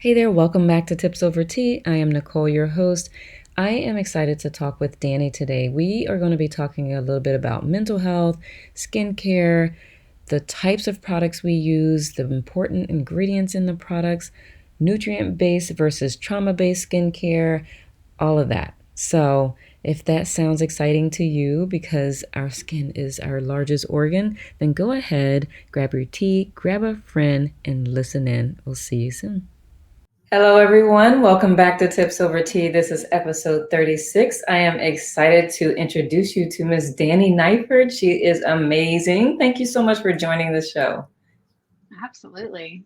Hey there, welcome back to Tips Over Tea. I am Nicole, your host. I am excited to talk with Danny today. We are going to be talking a little bit about mental health, skincare, the types of products we use, the important ingredients in the products, nutrient-based versus trauma-based skincare, all of that. So, if that sounds exciting to you because our skin is our largest organ, then go ahead, grab your tea, grab a friend, and listen in. We'll see you soon. Hello, everyone. Welcome back to Tips Over Tea. This is episode 36. I am excited to introduce you to Miss Danny Nyford. She is amazing. Thank you so much for joining the show. Absolutely.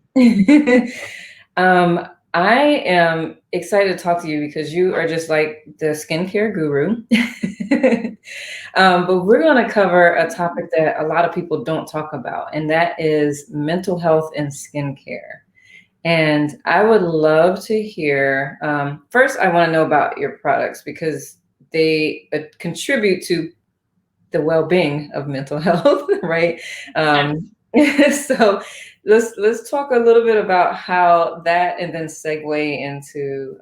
I am excited to talk to you because you are just like the skincare guru. But we're going to cover a topic that a lot of people don't talk about, and that is mental health and skincare. And I would love to hear, first, I want to know about your products because they contribute to the well-being of mental health, right? So let's talk a little bit about how that, and then segue into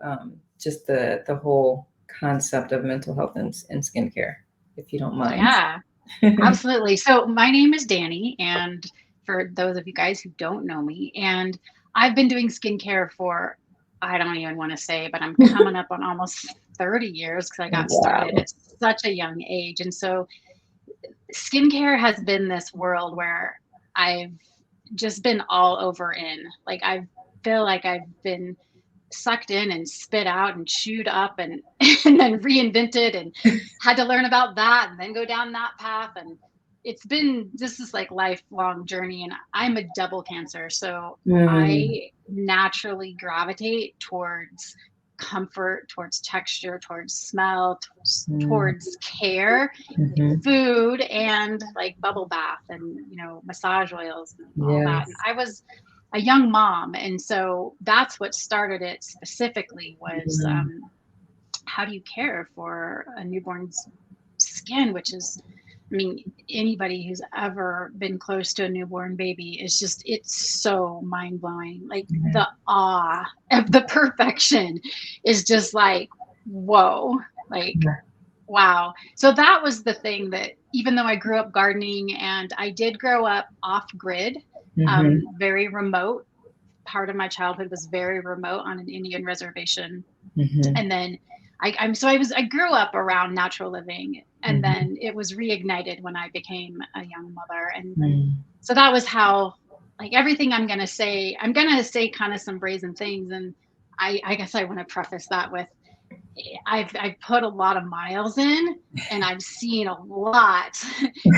just the whole concept of mental health and skincare, if you don't mind. Yeah, absolutely. So my name is Danny, and for those of you guys who don't know me, and I've been doing skincare for, I don't even want to say, but I'm coming up on almost 30 years because I got started Wow. at such a young age. And so skincare has been this world where I've just been all over in. Like I feel like I've been sucked in and spit out and chewed up and and then reinvented and had to learn about that and then go down that path. And it's been this like lifelong journey, and I'm a double cancer, so Mm, I naturally gravitate towards comfort, towards texture, towards smell, mm, towards care, mhm. food, and like bubble bath and massage oils and all that. And Yes. I was a young mom, and so that's what started it specifically was Mm, how do you care for a newborn's skin, which is, I mean, anybody who's ever been close to a newborn baby is just, it's so mind blowing. Like yeah. the awe of the perfection is just like, whoa, like, wow. So that was the thing that, even though I grew up gardening and I did grow up off grid, Mhm, very remote, part of my childhood was very remote on an Indian reservation. mhm, And then I grew up around natural living, and mhm, then it was reignited when I became a young mother. And mm. so that was how, like, everything I'm gonna say kind of some brazen things. And I guess I want to preface that with I've put a lot of miles in, and I've seen a lot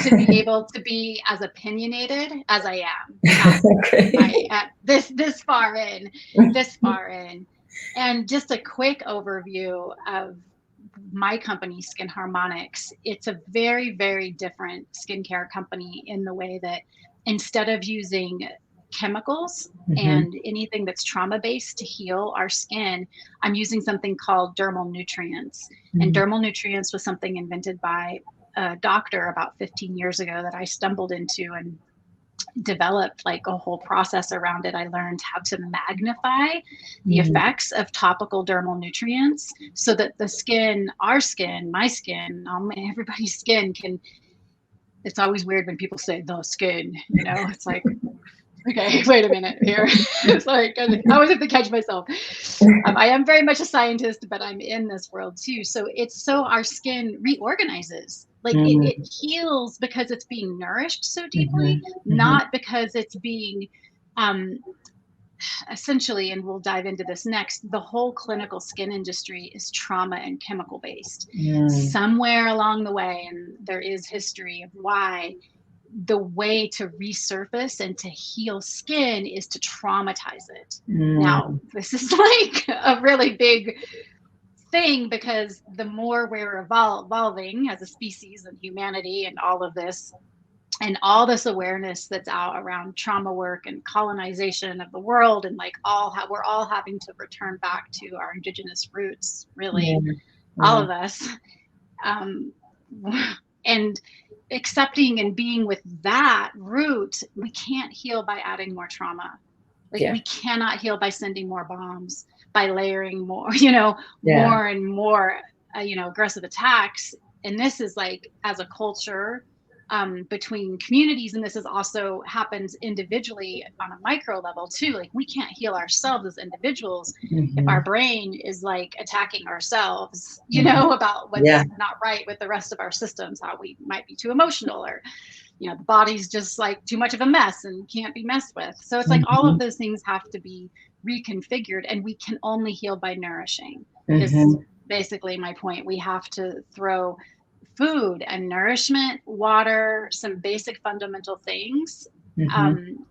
to be able to be as opinionated as I am Okay. at this far in. And just a quick overview of my company, Skin Harmonics. It's a very, very different skincare company in the way that instead of using chemicals Mhm, and anything that's trauma based to heal our skin, I'm using something called dermal nutrients. And mhm, dermal nutrients was something invented by a doctor about 15 years ago that I stumbled into and developed like a whole process around it. I learned how to magnify the mhm. effects of topical dermal nutrients so that the skin, our skin, my skin, everybody's skin can. It's always weird when people say the skin, it's like, okay, wait a minute here. It's like, I always have to catch myself. I am very much a scientist, but I'm in this world too. So it's so our skin reorganizes. Like it Mhm, heals because it's being nourished so deeply, mhm, mhm, not because it's being um, essentially, and we'll dive into this next, the whole clinical skin industry is trauma and chemical based. mm, Somewhere along the way, and there is history of why the way to resurface and to heal skin is to traumatize it. Now, mm, this is like a really big thing because the more we're evolving as a species and humanity and all this awareness that's out around trauma work and colonization of the world, and like we're all having to return back to our indigenous roots, yeah, really, all yeah, of us. um, and accepting and being with that root, we can't heal by adding more trauma. Like Yeah. we cannot heal by sending more bombs, by layering more, Yeah. more and more, aggressive attacks. And this is like as a culture, between communities, and this is also happens individually on a micro level too. Like we can't heal ourselves as individuals if our Hmm. brain is like attacking ourselves, Hmm. about Yeah. what's not right with the rest of our systems, how we might be too emotional, or the body's just like too much of a mess and can't be messed with. So it's like all Hmm. of those things have to be reconfigured, and we can only heal by nourishing, is Hmm. basically my point. We have to throw food and nourishment, water, some basic fundamental things, Hmm. um,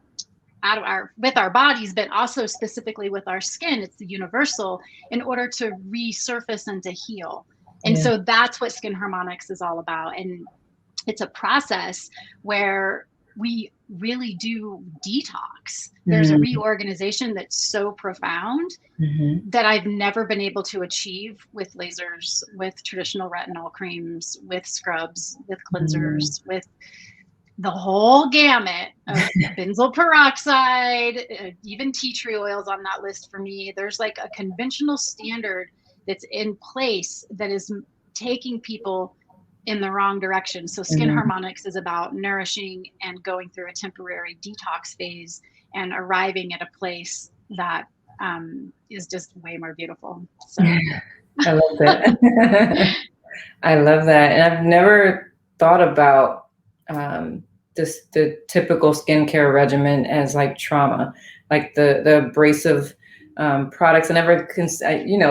out of our with our bodies, but also specifically with our skin. It's the universal, in order to resurface and to heal. And Yeah. so that's what skin harmonics is all about. And it's a process where we really do detox. There's a Hmm. reorganization that's so profound Hmm. that I've never been able to achieve with lasers, with traditional retinol creams, with scrubs, with Hmm. cleansers, with the whole gamut of benzoyl peroxide, even tea tree oils on that list for me. There's like a conventional standard that's in place that is taking people in the wrong direction. So skin Hmm. harmonics is about nourishing and going through a temporary detox phase and arriving at a place that, is just way more beautiful. So I love that. I love that. And I've never thought about the typical skincare regimen as like trauma, like the abrasive products. I never,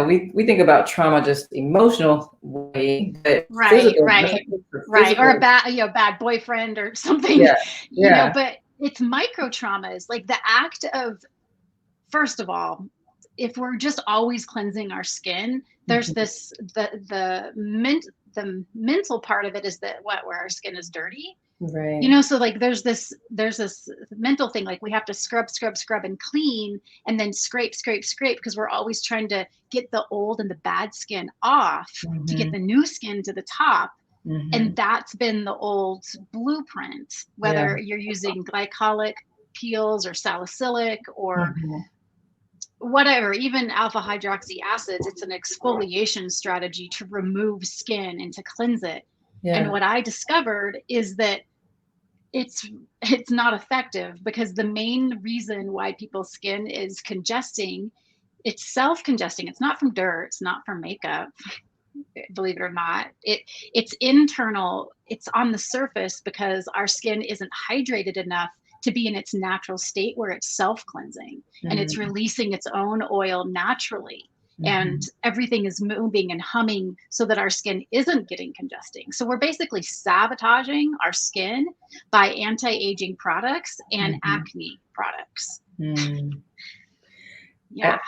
we think about trauma just emotional way, but right, physical, right, nothing for right. Or a physical. bad boyfriend or something, Yeah. Yeah. but it's micro traumas, like the act of, first of all, if we're just always cleansing our skin, there's Mhm. this the mental part of it is that where our skin is dirty. Right. So like there's this mental thing, like we have to scrub and clean, and then scrape because we're always trying to get the old and the bad skin off to get Hmm. the new skin to the top. Hmm. And that's been the old blueprint, Yeah. whether you're using glycolic peels or salicylic or Hmm. whatever, even alpha hydroxy acids. It's an exfoliation strategy to remove skin and to cleanse it. And Yeah. what I discovered is that it's not effective, because the main reason why people's skin is congesting, it's self-congesting. It's not from dirt, it's not from makeup, believe it or not. It's internal. It's on the surface because our skin isn't hydrated enough to be in its natural state where it's self-cleansing and it's Hmm. releasing its own oil naturally. And Hmm. everything is moving and humming so that our skin isn't getting congesting. So we're basically sabotaging our skin by anti-aging products and Hmm. acne products. Hmm. Yeah.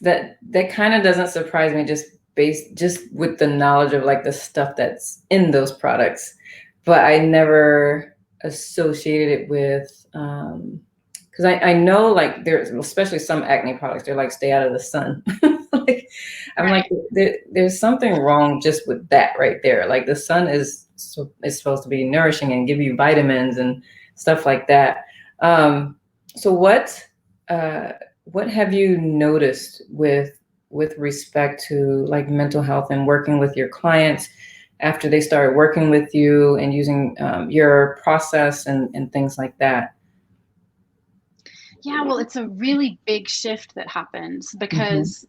That kind of doesn't surprise me, just with the knowledge of like the stuff that's in those products, but I never associated it with because I know like there's especially some acne products, they're like stay out of the sun. Like, I'm like Right. there's something wrong just with that right there. Like the sun is supposed to be nourishing and give you vitamins and stuff like that. So uh what have you noticed with respect to like mental health and working with your clients after they started working with you and using your process and things like that? Yeah, well, it's a really big shift that happens Hmm. because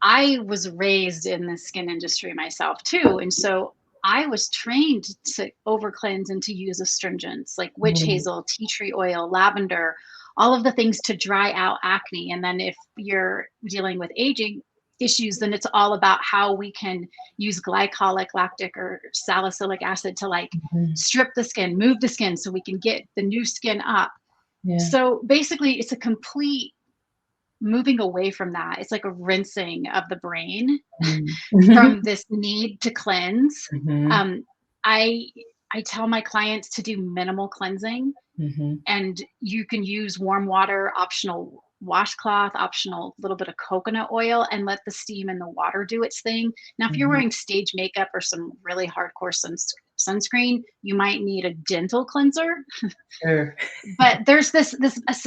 I was raised in the skin industry myself too. And so I was trained to over cleanse and to use astringents like witch hazel, tea tree oil, lavender, all of the things to dry out acne. And then if you're dealing with aging issues, then it's all about how we can use glycolic, lactic, or salicylic acid to like Hmm. strip the skin, move the skin so we can get the new skin up. Yeah. So basically, it's a complete moving away from that. It's like a rinsing of the brain Mm-hmm. from this need to cleanse. Hmm. Um, I I tell my clients to do minimal cleansing, Hmm. and you can use warm water, optional washcloth, optional little bit of coconut oil, and let the steam and the water do its thing. Now, if you're Hmm. wearing stage makeup or some really hardcore sunscreen, you might need a gentle cleanser. Sure. But there's this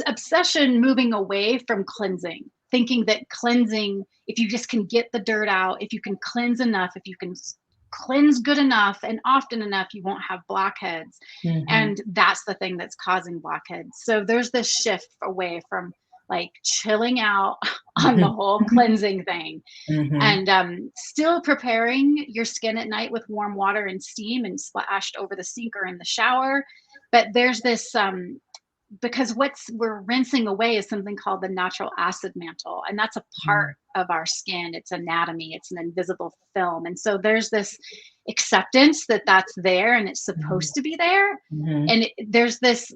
obsession moving away from cleansing, thinking that cleansing, if you just can get the dirt out, if you can cleanse enough, if you can cleanse good enough and often enough, you won't have blackheads. Mhm. And that's the thing that's causing blackheads. So there's this shift away from like chilling out on the whole cleansing thing, Mhm. and still preparing your skin at night with warm water and steam and splashed over the sink or in the shower. But there's this because what's we're rinsing away is something called the natural acid mantle, and that's a part Mhm. of our skin. It's anatomy, it's an invisible film. And so there's this acceptance that that's there and it's Mhm. supposed to be there. Mhm. And there's this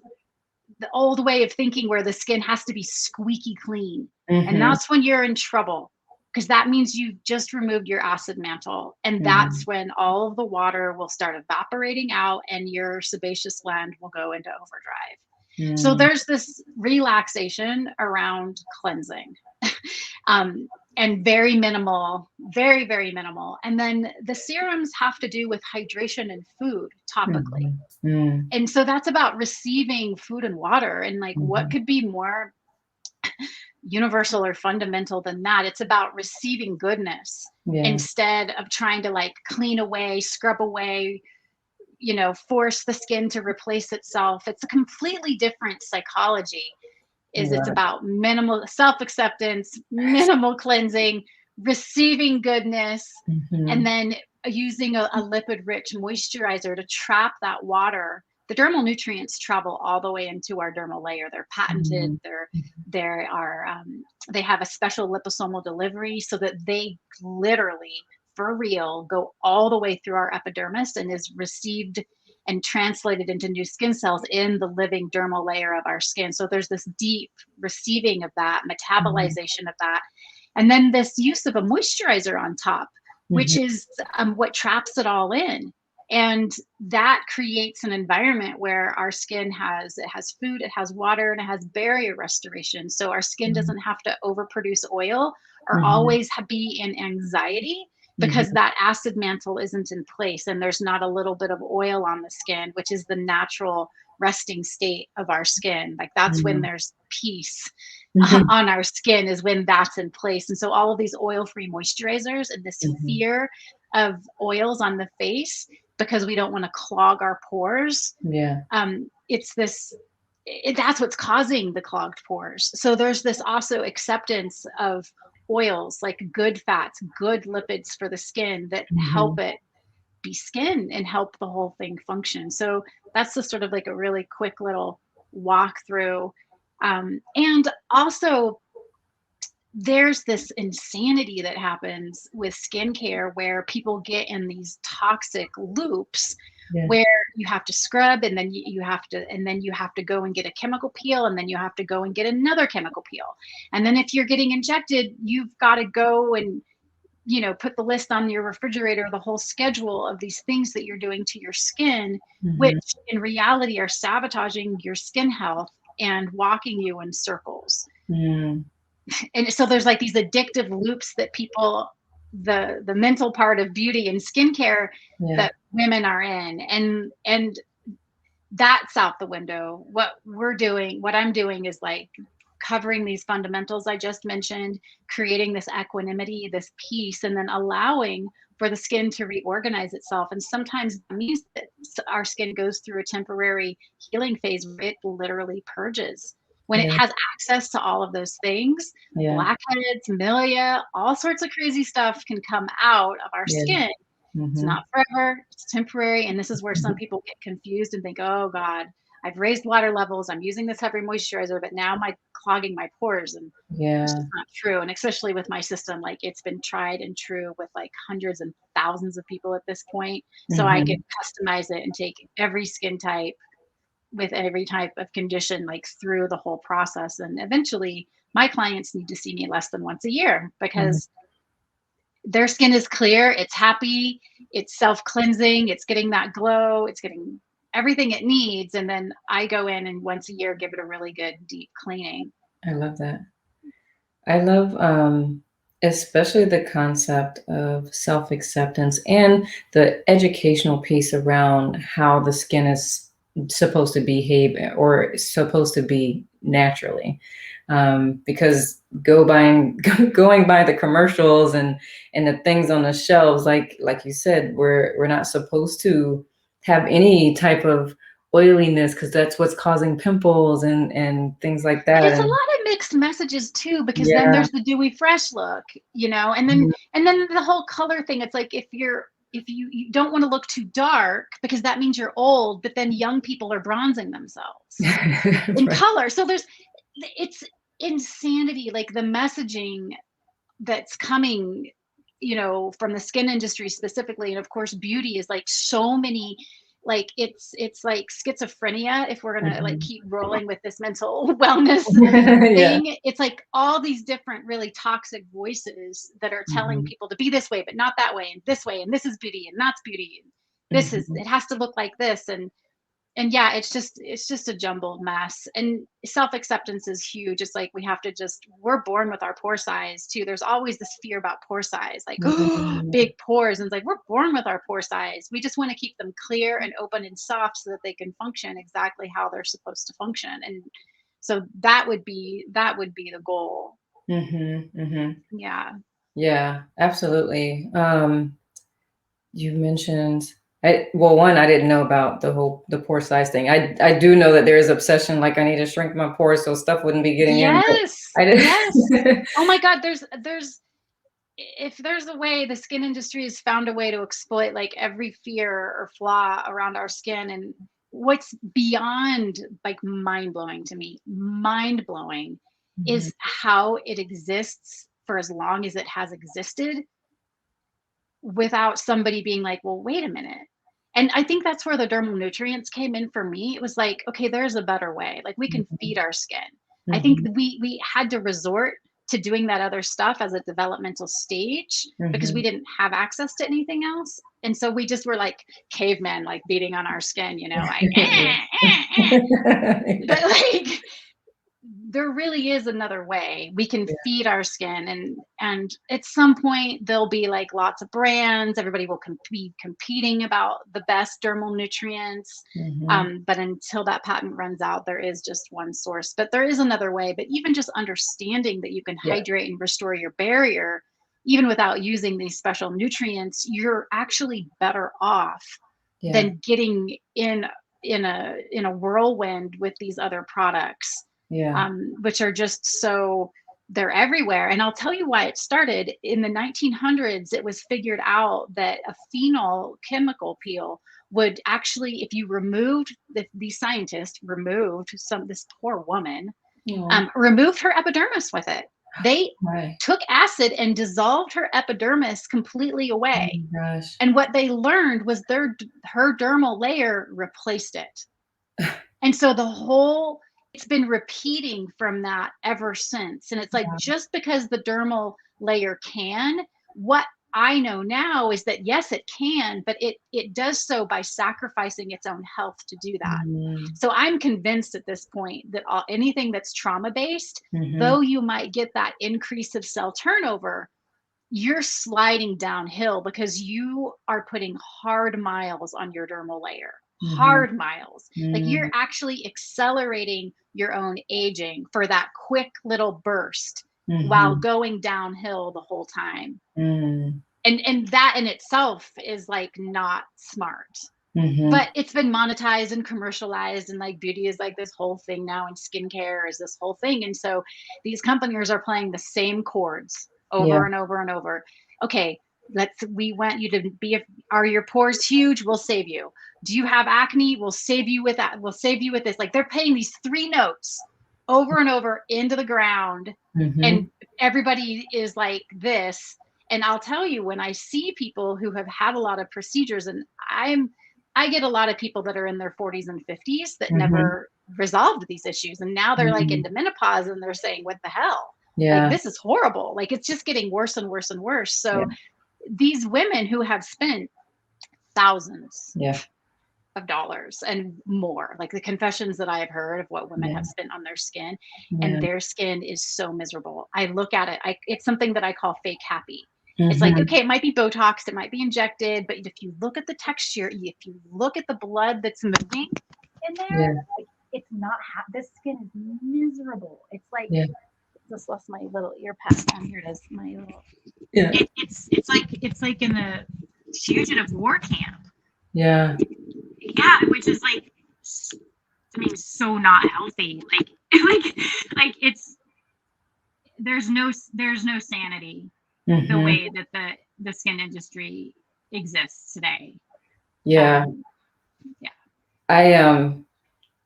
the old way of thinking where the skin has to be squeaky clean. And Mhm. that's when you're in trouble, because that means you've just removed your acid mantle. And that's Mhm. when all of the water will start evaporating out and your sebaceous gland will go into overdrive. So Mm. there's this relaxation around cleansing. um, and very minimal, very, very minimal. And then the serums have to do with hydration and food topically. Mhm. Mm. And so that's about receiving food and water. And like, what Mhm. could be more universal or fundamental than that? It's about receiving goodness Yeah. instead of trying to like clean away, scrub away, force the skin to replace itself. It's a completely different psychology. I Is It's love it. about minimal self-acceptance, minimal cleansing, receiving goodness, and Mhm. then using a lipid-rich moisturizer to trap that water. The dermal nutrients travel all the way into our dermal layer. They're patented. Mhm. They are they have a special liposomal delivery so that they literally, for real, go all the way through our epidermis and is received and translated into new skin cells in the living dermal layer of our skin. So there's this deep receiving of that, Mhm. metabolization of that. And then this use of a moisturizer on top, which Mhm. is what traps it all in. And that creates an environment where our skin has food, it has water, and it has barrier restoration. So our skin Mhm. doesn't have to overproduce oil or Mhm. always be in anxiety, because Mhm. that acid mantle isn't in place and there's not a little bit of oil on the skin, which is the natural resting state of our skin. Like that's when Mhm. there's peace Mhm. on our skin, is when that's in place. And so all of these oil-free moisturizers and this Mhm. fear of oils on the face, because we don't want to clog our pores, Yeah. it's this that's what's causing the clogged pores. So there's this also acceptance of oils, like good fats, good lipids for the skin that help Mhm. it be skin and help the whole thing function. So that's just sort of like a really quick little walk through. And also, there's this insanity that happens with skincare where people get in these toxic loops Yeah. where you have to scrub, and then you have to go and get a chemical peel, and then you have to go and get another chemical peel. And then if you're getting injected, you've got to go and put the list on your refrigerator, the whole schedule of these things that you're doing to your skin, Mhm. which in reality are sabotaging your skin health and walking you in circles. Mm. And so there's like these addictive loops that people, the mental part of beauty and skincare, Yeah. that women are in. And that's out the window. What I'm doing is like covering these fundamentals I just mentioned, creating this equanimity, this peace, and then allowing for the skin to reorganize itself. And sometimes that means that our skin goes through a temporary healing phase where it literally purges. When it Yeah. has access to all of those things, Yeah. blackheads, milia, all sorts of crazy stuff can come out of our Yeah. skin. It's Mhm. not forever, it's temporary. And this is where some people get confused and think, oh God, I've raised water levels, I'm using this heavy moisturizer, but now my clogging my pores. And it's Yeah. just not true. And especially with my system, like it's been tried and true with like hundreds and thousands of people at this point. So I can Mhm. customize it and take every skin type with every type of condition, like through the whole process. And eventually my clients need to see me less than once a year, Mhm. because their skin is clear, it's happy, it's self-cleansing, it's getting that glow, it's getting everything it needs. And then I go in and once a year give it a really good deep cleaning. I love that. I love, Especially the concept of self-acceptance and the educational piece around how the skin is supposed to behave or supposed to be naturally. Because going by the commercials and the things on the shelves, like you said, we're not supposed to have any type of oiliness because that's what's causing pimples and things like that. It's a And lot of mixed messages too, because then yeah. there's the dewy fresh look, and then Mhm. the whole color thing. It's like if you don't want to look too dark because that means you're old, but then young people are bronzing themselves in Right. color. So it's insanity, like the messaging that's coming, from the skin industry specifically. And of course, beauty is like so many, like it's like schizophrenia, if we're gonna like Mhm. keep rolling with this mental wellness Yeah. thing. It's like all these different really toxic voices that are telling Mhm. people to be this way, but not that way, and this is beauty, and that's beauty, and Mhm. it has to look like this. And yeah, it's just a jumbled mess. And self-acceptance is huge. It's like we have to just we're born with our pore size too. There's always this fear about pore size, like, oh, Mhm. big pores. And it's like we're born with our pore size. We just want to keep them clear and open and soft so that they can function exactly how they're supposed to function. And so that would be the goal. Mhm. Mhm. Yeah. Yeah, absolutely. You mentioned well, one, I didn't know about the pore size thing. I do know that there is obsession, like I need to shrink my pores so stuff wouldn't be getting in, but Yes. I Yes. didn't. Oh my God, there's if there's a way, the skin industry has found a way to exploit like every fear or flaw around our skin. And what's beyond like mind blowing to me, mind blowing, Mhm. is how it exists for as long as it has existed without somebody being like, well, wait a minute. And I think that's where the dermal nutrients came in for me. It was like, okay, there's a better way. Like we can feed Mhm. our skin. I think Mhm. we had to resort to doing that other stuff as a developmental stage because we Mhm. didn't have access to anything else. And so we just were like cavemen, like beating on our skin, like but like there really is another way we can Yeah. feed our skin. And at some point there'll be like lots of brands, everybody will be competing about the best dermal nutrients. Mhm. But until that patent runs out, there is just one source, but there is another way. But even just understanding that you can Yeah. hydrate and restore your barrier even without using these special nutrients, you're actually better off Yeah. than getting in a whirlwind with these other products, Yeah. which are just so they're everywhere. And I'll tell you why it started. In the 1900s, it was figured out that a phenol chemical peel would actually, if you removed, these scientists removed this poor woman, Oh, removed her epidermis with it. They my. took acid and dissolved her epidermis completely Oh away. my gosh. And what they learned was her dermal layer replaced it. And so it's been repeating from that ever since. And it's like, Wow. just because the dermal layer can, what I know now is that yes, it can, but it does so by sacrificing its own health to do that. Mhm. So I'm convinced at this point that anything that's trauma based, Mhm. though you might get that increase of cell turnover, you're sliding downhill because you are putting hard miles on your dermal layer. Mhm. Hard miles. Like you're Mm. actually accelerating your own aging for that quick little burst while Mhm. going downhill the whole time. Mm. And that in itself is like not smart. Mhm. But it's been monetized and commercialized, and like beauty is like this whole thing now, and skincare is this whole thing. And so these companies are playing the same chords Yeah. over and over and over. Okay, we want you to be, are your pores huge? We'll save you. Do you have acne? We'll save you with that. We'll save you with this. Like they're playing these three notes over and over into the ground, Mhm. and everybody is like this. And I'll tell you, when I see people who have had a lot of procedures, and I get a lot of people that are in their 40s and 50s that Mhm. never resolved these issues. And now they're like Mhm. into menopause and they're saying, what the hell? Like, Yeah. this is horrible. Like, it's just getting worse and worse and worse. Yeah. So, these women who have spent thousands Yeah. of dollars and more. Like the confessions that I have heard of what women Yeah. have spent on their skin, and Yeah. their skin is so miserable. I look at it, it's something that I call fake happy. It's like, Hmm. okay, it might be Botox, it might be injected, but if you look at the texture, if you look at the blood that's moving in there, Yeah. like, it's not, this skin is miserable. It's like, Yeah. just lost my little ear patch on. Here it is. My little, Yeah. it's like in the fugitive war camp. Yeah. Yeah, which is like, I mean, so not healthy. Like, like it's, there's no sanity the Hmm. way that the skin industry exists today. Yeah. Yeah. I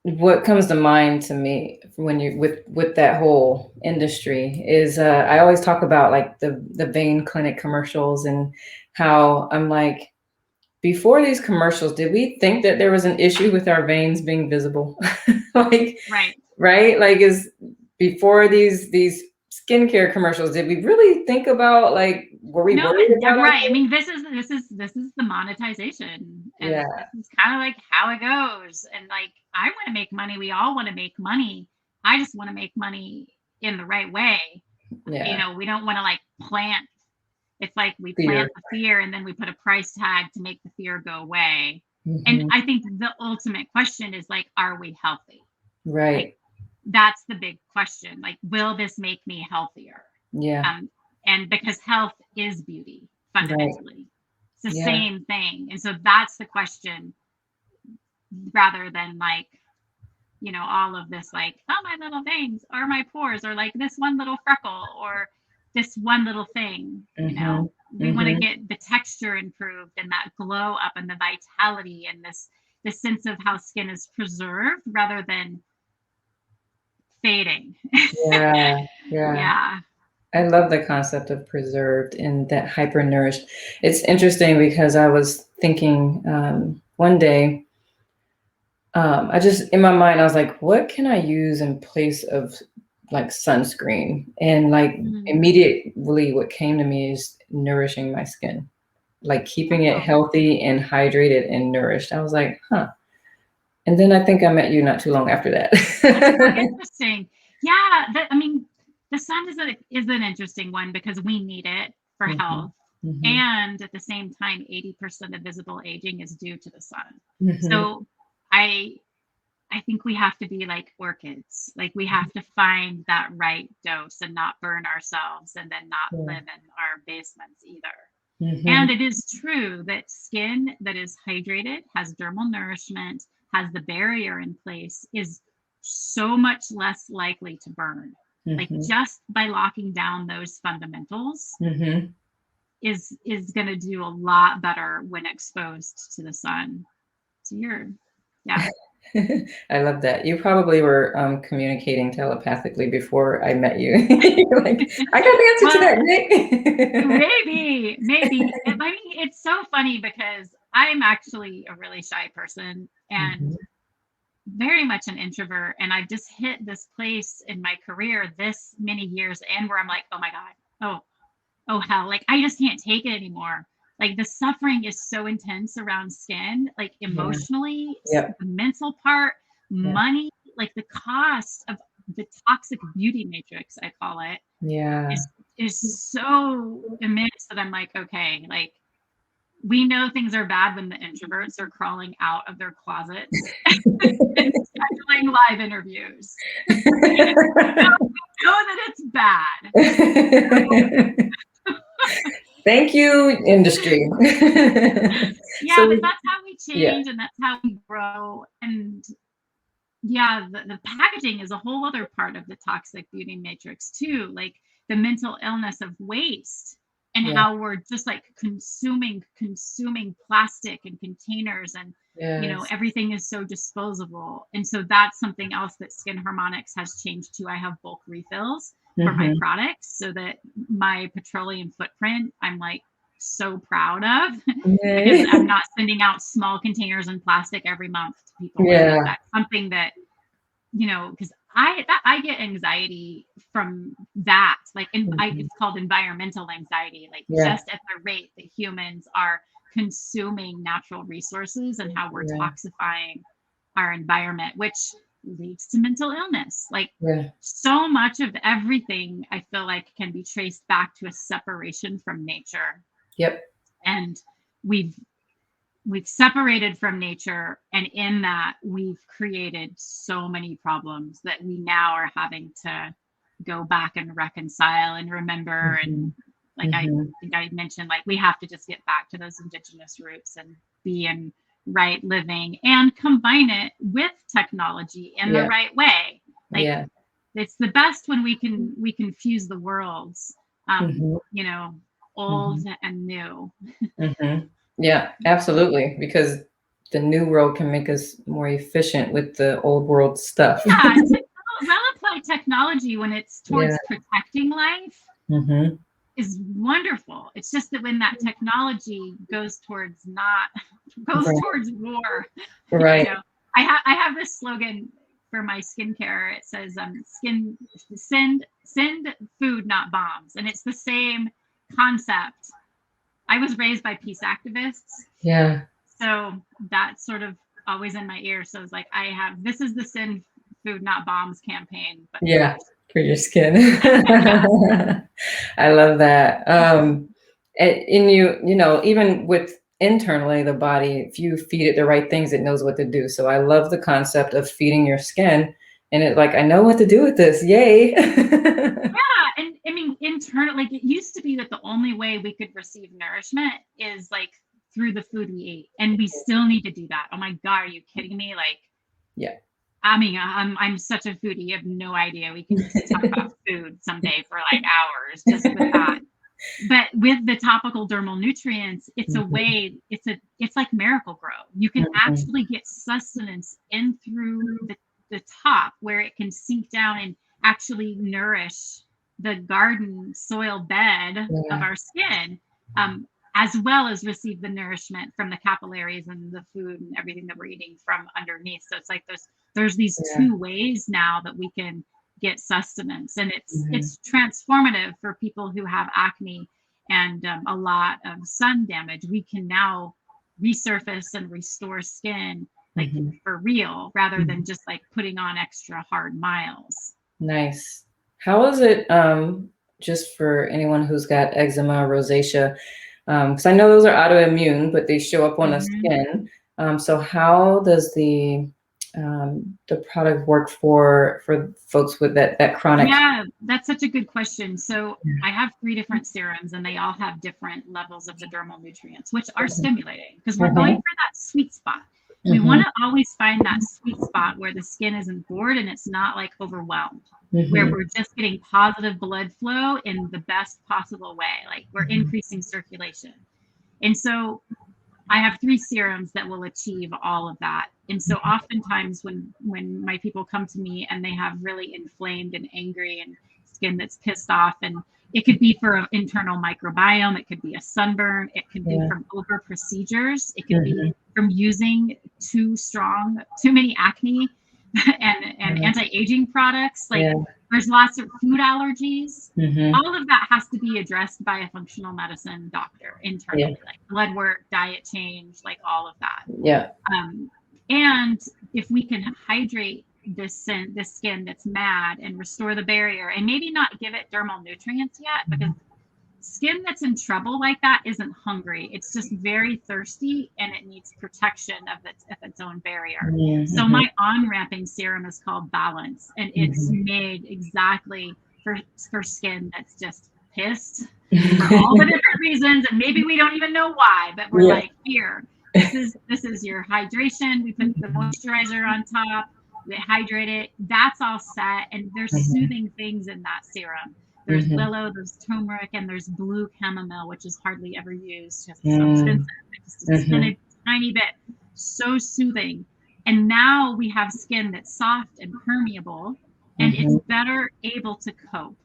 what comes to mind to me when you with that whole industry is I always talk about like the vein clinic commercials and how I'm like, before these commercials, did we think that there was an issue with our veins being visible? Like, Right. right? Like, is before these skincare commercials, did we really think about, like, were we No, worried yeah, about our right. I veins? mean, this is the monetization, and Yeah, this is kind of like how it goes. And like, I want to make money. We all want to make money. I just want to make money in the right way. You yeah, know, we don't want to like plant. It's like we fear. plant the fear and then we put a price tag to make the fear go away. And Hmm. I think the ultimate question is like, are we healthy? Like, Right. that's the big question. Like, will this make me healthier? Yeah. Um, and because health is beauty, Right. fundamentally, it's the Yeah. same thing. And so that's the question, rather than like, you know, all of this, like, oh, my little veins or my pores or like this one little freckle or this one little thing. You Hmm. know, we want to Hmm. get the texture improved and that glow up and the vitality and this sense of how skin is preserved rather than fading. Yeah. Yeah. Yeah. I love the concept of preserved and that hyper nourished. It's interesting because I was thinking one day, I just, in my mind, I was like, what can I use in place of like sunscreen? And like Mhm. immediately what came to me is nourishing my skin, like keeping it Oh, healthy and hydrated and nourished. I was like, huh. And then I think I met you not too long after that's so that. interesting. Yeah, I mean, the sun is an interesting one because we need it for Hmm. health, Hmm. and at the same time, 80% of visible aging is due to the sun. Hmm. So I I think we have to be like orchids. Like we have to find that right dose and not burn ourselves and then not Yeah. live in our basements either. Hmm. And it is true that skin that is hydrated, has dermal nourishment, has the barrier in place, is so much less likely to burn. Like Hmm. just by locking down those fundamentals Hmm. is going to do a lot better when exposed to the sun. So yeah. I love that. You probably were communicating telepathically before I met you. You're like, I got the answer to Well, that, Nick. maybe. I mean, it's so funny because I'm actually a really shy person and Mhm. very much an introvert. And I've just hit this place in my career this many years in where I'm like, oh my God, oh hell, like I just can't take it anymore. Like the suffering is so intense around skin, like Yeah. emotionally, Yep. the mental part, Yeah. money, like the cost of the toxic beauty matrix, I call it, Yeah. is is so immense that I'm like, okay, like we know things are bad when the introverts are crawling out of their closets and scheduling live interviews. We know that it's bad. Thank you, industry. Yeah, but So, that's how we yeah. change and that's how we grow. And yeah, the packaging is a whole other part of the toxic beauty matrix too, like the mental illness of waste and Yeah. how we're just like consuming plastic and containers and you know Yes. everything is so disposable. And so that's something else that Skin Harmonics has changed to. I have bulk refills for my Hmm. products so that my petroleum footprint, I'm like so proud of because Yay. I'm not sending out small containers in plastic every month to people. And like Yeah. that's something that, you know, because I get anxiety from that. Like Mhm. it's called environmental anxiety, like Yeah. just at the rate that humans are consuming natural resources and how we're Yeah. toxifying our environment, which leads to mental illness. Like Yeah. so much of everything I feel like can be traced back to a separation from nature. Yep. And we've separated from nature, and in that we've created so many problems that we now are having to go back and reconcile and remember. Mm-hmm. And like I Mm-hmm. think I mentioned, like we have to just get back to those indigenous roots and be in right living and combine it with technology in the Yeah. right way. Like Yeah. it's the best when we can fuse the worlds, Mm-hmm. you know, Mm-hmm. old and new. Mm-hmm. Yeah, absolutely. Because the new world can make us more efficient with the old world stuff. Yeah, well-applied technology when it's Yeah. towards protecting life Mm-hmm. is wonderful. It's just that when that technology goes towards not goes Right. towards war, you Right. know. I have this slogan for my skincare. It says skin send food, not bombs. And it's the same concept. I was raised by peace activists, Yeah. so that's sort of always in my ear. So it's like this is the send food, not bombs campaign, but for Yeah. your For your skin. yeah. I love that. And even with internally the body, if you feed it the right things, it knows what to do. So I love the concept of feeding your skin, and it like I know what to do with this. Yay! Yeah, and I mean, internal, like it used to be that the only way we could receive nourishment is like through the food we eat, and we still need to do that. Oh my God, are you kidding me? Like, Yeah. I mean, I'm such a foodie. You have no idea. We can just talk about food someday for like hours just with that. But with the topical dermal nutrients, it's a Mhm, way. It's like Miracle Grow. You can mhm. actually get sustenance in through the top where it can sink down and actually nourish the garden soil bed of Yeah, our skin, um, as well as receive the nourishment from the capillaries and the food and everything that we're eating from underneath. So it's like there's these yeah. two ways now that we can get sustenance, and Mhm, it's transformative for people who have acne and a lot of sun damage. We can now resurface and restore skin like mhm, for real, rather than mhm. just like putting on extra hard miles. Nice. How is it, just for anyone who's got eczema, rosacea? Because I know those are autoimmune, but they show up on the Mhm. skin. So how does the product work for folks with that chronic? Yeah, that's such a good question. So Yeah. I have three different serums, and they all have different levels of the dermal nutrients, which are Mhm, stimulating because we're going mhm, for that sweet spot. We want mhm, to always find that sweet spot where the skin isn't bored and it's not like overwhelmed, where mhm, we're just getting positive blood flow in the best possible way. Like we're mhm. increasing circulation. And so I have three serums that will achieve all of that. And so oftentimes when my people come to me and they have really inflamed and angry and skin that's pissed off, and it could be for an internal microbiome, it could be a sunburn, it could be Yeah. from over procedures, it could be Mhm, from using too many acne and mhm. anti-aging products. Like Yeah. there's lots of food allergies. Mhm. All of that has to be addressed by a functional medicine doctor Yeah. internally, like blood work, diet change, like all of that. Yeah. Um, and if we can hydrate this skin that's mad and restore the barrier, and maybe not give it dermal nutrients yet, because Mhm. skin that's in trouble like that isn't hungry. It's just very thirsty and it needs protection of its own barrier. So Mhm, my on-ramping serum is called Balance, and it's mhm. made exactly for skin that's just pissed for all the different reasons, and maybe we don't even know why, but we're Yeah. like, here, this is your hydration. We put the Mhm, moisturizer on top, we hydrate it. That's all set, and there's mhm, soothing things in that serum. There's mhm, willow, there's turmeric, and there's blue chamomile, which is hardly ever used because it's so expensive. mm, It's just mhm, a tiny bit. So soothing. And now we have skin that's soft and permeable, and it's mhm, better able to cope.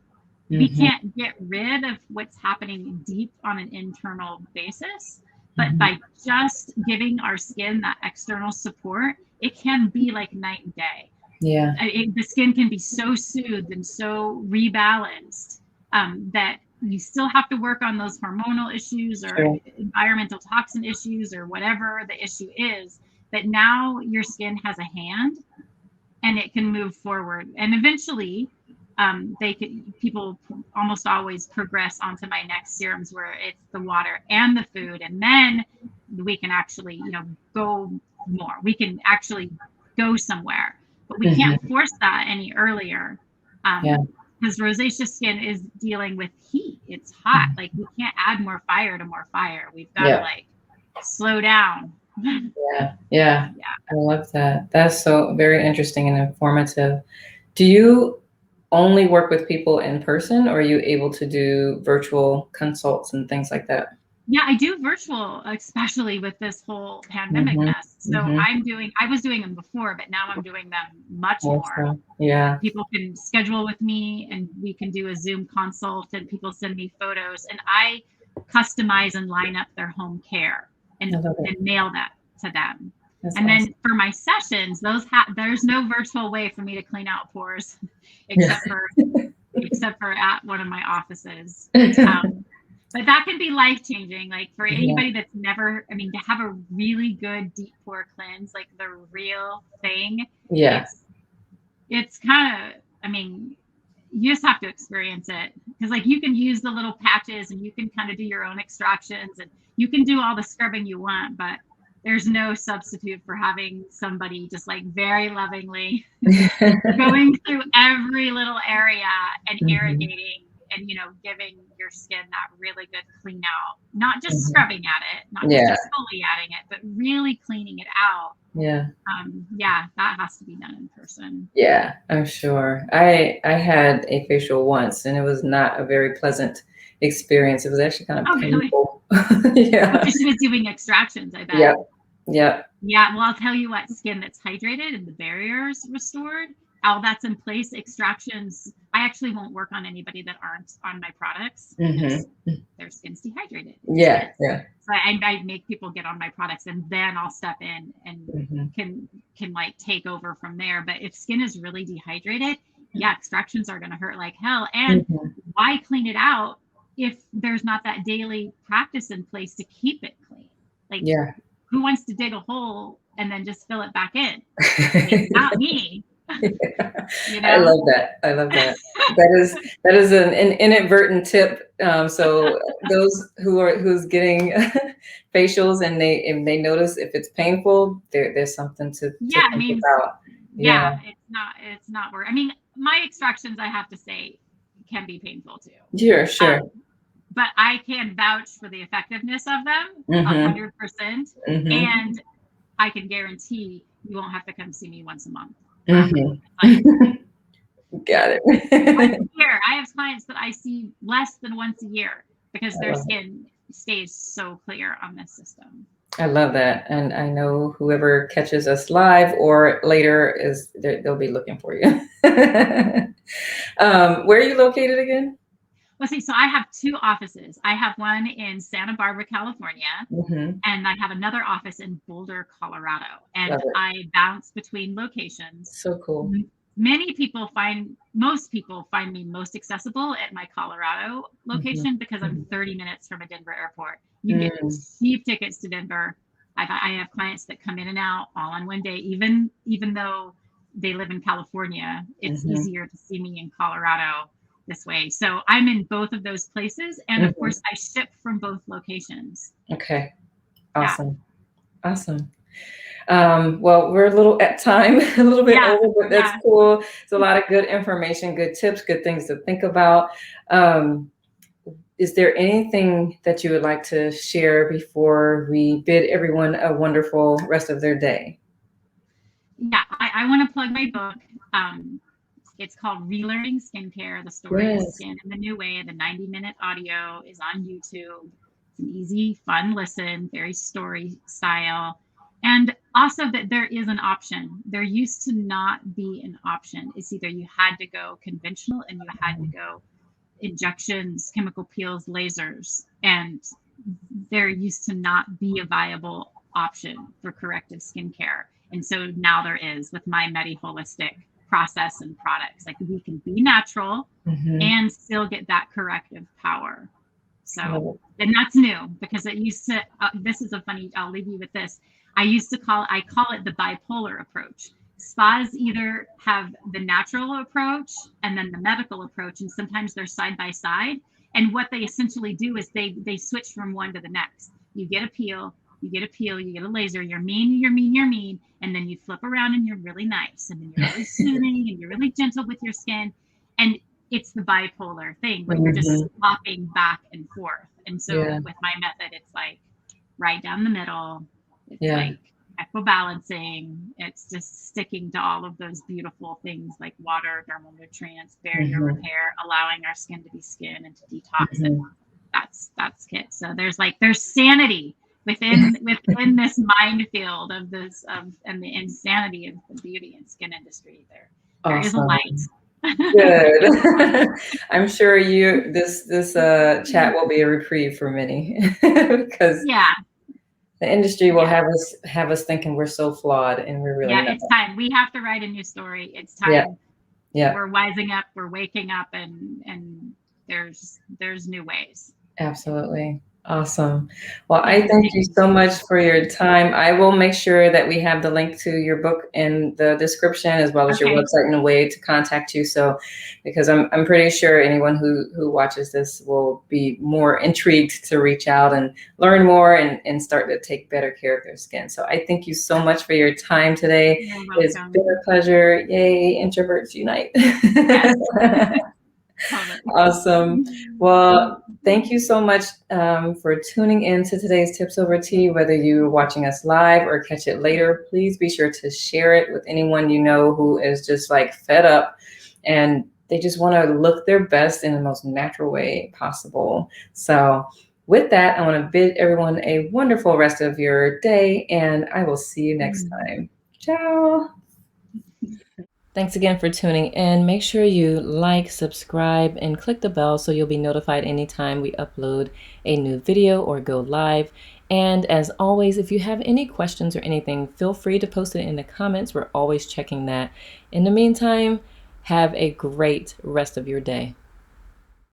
We mhm, can't get rid of what's happening deep on an internal basis, but mhm. by just giving our skin that external support, it can be like night and day. Yeah. The skin can be so soothed and so rebalanced, that you still have to work on those hormonal issues or Sure. environmental toxin issues or whatever the issue is. But now your skin has a hand and it can move forward. And eventually, people almost always progress onto my next serums where it's the water and the food, and then we can actually, go more. We can actually go somewhere, but we can't Hmm. force that any earlier. Yeah. Because rosacea skin is dealing with heat. It's hot. Like we can't add more fire to more fire. We've got to Yeah. like slow down. Yeah. Yeah. Yeah. I love that. That's so very interesting and informative. Do you only work with people in person, or are you able to do virtual consults and things like that? Yeah, I do virtual, especially with this whole pandemic Mm-hmm. mess. So Mm-hmm. I was doing them before, but now I'm doing them much more. Also, yeah. People can schedule with me and we can do a Zoom consult and people send me photos and I customize and line up their home care I and, love it. and mail that to them. That's And awesome. then for my sessions, there's no virtual way for me to clean out pores Yeah. except for at one of my offices. But that can be life changing. Like for Yeah. anybody that's never, I mean, to have a really good deep pore cleanse, like the real thing, Yeah. it's kind of, I mean, you just have to experience it because like you can use the little patches and you can kind of do your own extractions and you can do all the scrubbing you want, but there's no substitute for having somebody just like very lovingly going through every little area and Hmm. irrigating and giving your skin that really good clean out, not just Hmm. scrubbing at it, not just Yeah. exfoliating it, but really cleaning it out. Yeah. Yeah, that has to be done in person. Yeah, I'm sure. I had a facial once and it was not a very pleasant experience. It was actually kind of Oh really? painful. Oh, Yeah. because she was doing extractions, I bet. Yep. Yep. Yeah, well, I'll tell you what, skin that's hydrated and the barriers restored, all that's in place, extractions. I actually won't work on anybody that aren't on my products Hmm. because their skin's dehydrated. It just Yeah. is. Yeah. So I make people get on my products and then I'll step in and Hmm. can like take over from there. But if skin is really dehydrated, yeah, extractions are going to hurt like hell. And Hmm. why clean it out if there's not that daily practice in place to keep it clean? Like Yeah. who wants to dig a hole and then just fill it back in? I mean, not me, you I know? love that. I love that. That is an inadvertent tip. So those who's getting facials and they notice if it's painful, there's something to Yeah, it think means, about. Yeah. yeah, it's not work. I mean, my extractions, I have to say, can be painful too. Sure. Sure. But I can vouch for the effectiveness of them Mm-hmm. 100%. Mm-hmm. And I can guarantee you won't have to come see me once a month forever. Like Mm-hmm. Got once it. a year. I have clients that I see less than once a year because I their love it. skin stays so clear on this system. I love that. And I know whoever catches us live or later they'll be looking for you. Where are you located again? Let's see. So I have two offices. I have one in Santa Barbara, California, Hmm. and I have another office in Boulder, Colorado. And Love it. I bounce between locations. So cool. Most people find me most accessible at my Colorado Hmm. location because I'm Hmm. 30 minutes from a Denver airport. You can get Mm. cheap tickets to Denver. I have clients that come in and out all on one day, even though they live in California. It's Hmm. easier to see me in Colorado this way. So I'm in both of those places, and of Hmm. course, I ship from both locations. Okay. Yeah, Awesome. Awesome. Well, we're a little at time, a little bit yeah, over, but that's yeah. cool. It's a lot of good information, good tips, good things to think about. Um, is there anything that you would like to share before we bid everyone a wonderful rest of their day? Yeah, I want to plug my book. Um, it's called Relearning Skincare, The Story of Yes. Skin in the New Way. The 90-minute audio is on YouTube. It's an easy, fun listen, very story style. And also that there is an option. There used to not be an option. It's either you had to go conventional and you had to go injections, chemical peels, lasers, and there used to not be a viable option for corrective skincare. And so now there is with my Medi Holistic. process and products. Like we can be natural Mm-hmm. and still get that corrective power. Love So, it. and that's new because it used to, this is a funny, I'll leave you with this. I call it the bipolar approach. Spas either have the natural approach and then the medical approach, and sometimes they're side by side. And what they essentially do is they switch from one to the next. You get a peel, you get a peel, you get a laser, you're mean, you're mean, you're mean, and then you flip around and you're really nice, and then you're really soothing and you're really gentle with your skin. And it's the bipolar thing where you're just Mm-hmm. swapping back and forth. And so Yeah. with my method, it's like right down the middle. It's Yeah. like equibalancing. It's just sticking to all of those beautiful things like water, dermal nutrients, barrier Mm-hmm. repair, allowing our skin to be skin and to detox it. Mm-hmm. That's it. So there's sanity within this minefield of this of and the insanity of the beauty and skin industry. There is a light. Awesome. Good. I'm sure this chat will be a reprieve for many because Yeah, the industry will yeah. have us thinking we're so flawed and we're really Yeah, not. it's time. We have to write a new story. It's Yeah. time. Yeah. We're wising up. We're waking up, and there's new ways. Absolutely. Awesome. Well, I Thanks, thank you Nikki. so much for your time. I will make sure that we have the link to your book in the description as well as your Okay. website and a way to contact you. So, because I'm pretty sure anyone who watches this will be more intrigued to reach out and learn more and start to take better care of their skin. So I thank you so much for your time today. You're It's been welcome. a pleasure. Yay, introverts unite. Yes. Love it. Awesome. Well, thank you so much for tuning in to today's Tips Over Tea. Whether you're watching us live or catch it later, please be sure to share it with anyone you know who is just like fed up and they just want to look their best in the most natural way possible. So, with that, I want to bid everyone a wonderful rest of your day, and I will see you next time. Ciao. Thanks again for tuning in. Make sure you like, subscribe, and click the bell so you'll be notified anytime we upload a new video or go live. And as always, if you have any questions or anything, feel free to post it in the comments. We're always checking that. In the meantime, have a great rest of your day.